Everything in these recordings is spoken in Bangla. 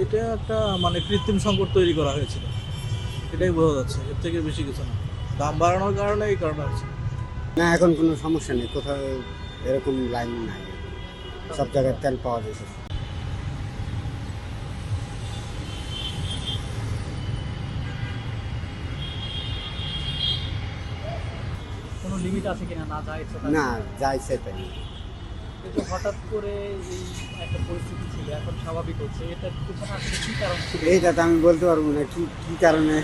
এটা একটা মানে কৃত্রিম সংকট তৈরি করা হয়েছিল, এটাই বোঝা যাচ্ছে, এর থেকে বেশি কিছু না। দাম বাড়ানোর কারণে এই কারণে হচ্ছে। না, এখন কোনো সমস্যা নেই, কোথাও এরকম লাইন নাই, সব জায়গায় তেল পাওয়া যেত। কোনো লিমিট আছে কিনা, না যা ইচ্ছা তাই? না, যা ইচ্ছে তাই। কিন্তু হঠাৎ করে এই একটা পরিস্থিতি ছিল, এখন স্বাভাবিক হচ্ছে, এটার পিছনে আসলে কি কারণ ছিল? এইটা তো আমি বলতে পারবো না কি কি কারণে,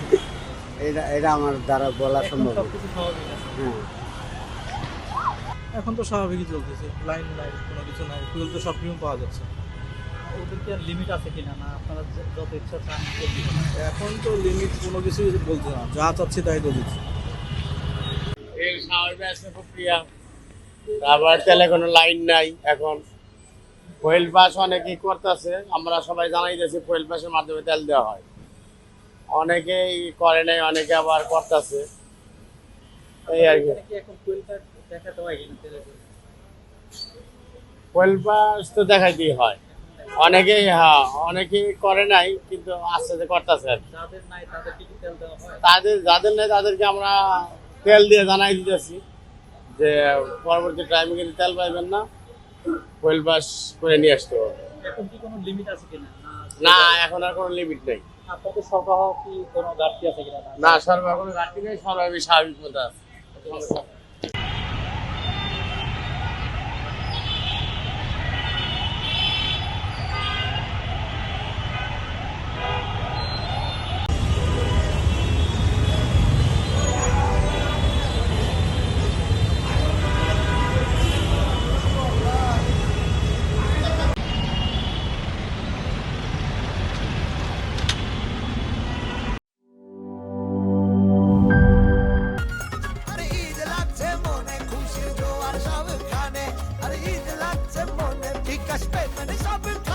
এটা এটা আমার দ্বারা বলা এখন সম্ভব না। সবকিছু স্বাভাবিক আছে। হ্যাঁ, এখন তো স্বাভাবিকই চলতেছে, লাইন নাই, কোনো কিছু নাই, ফুয়েল তো সব রকম পাওয়া যাচ্ছে। ওদের কি আর লিমিট আছে কিনা, না আপনারা যত ইচ্ছা চান তত দিবেন? এখন তো লিমিট কোনো কিছুই বলছে না, যা চাচ্ছি তাই তো দিচ্ছে। তেল স্বাভাবিক আছে প্রক্রিয়া, তারপর তেলে কোনো লাইন নাই। এখন ফুয়েল পাস অনেকেই করতেছে, আমরা সবাই জানাইতেছি ফুয়েল পাসের মাধ্যমে তেল দেওয়া হয়। অনেকেই করে নাই, অনেকে আবার করতেছে, এই আর কি। এটা কি এখন ফুয়েল কার্ড দেখাতে হয় কিনা তেলের জন্য? ফুয়েল পাস তো দেখাইতেই হয়। অনেকেই, হ্যাঁ, অনেকেই করে নাই, কিন্তু আস্তে আস্তে করতেছে আর কি। যাদের নাই তাদেরকে কি তেল দেওয়া হয়? যাদের নেই তাদেরকে আমরা তেল দিয়ে জানাই দিতেছি যে পরবর্তী টাইমে কিন্তু তেল পাইবেন না, ফুয়েল পাস করে নিয়ে আসতে হবে। এখন কি কোনো লিমিট আছে কিনা, না, এখন আর কোনো লিমিট নেই। আপনাদের সরবরাহ কি কোনো ঘাটতি আছে কিনা? না, সরবরাহ কোনো ঘাটতি নেই, সরবরাহ স্বাভাবিক মতো আছে। আরে ঈদ লাগছে মনে, খুশির জোয়ার সবখানে। আরে ঈদ লাগছে মনে, বিকাশ পেমেন্ট সবখানে।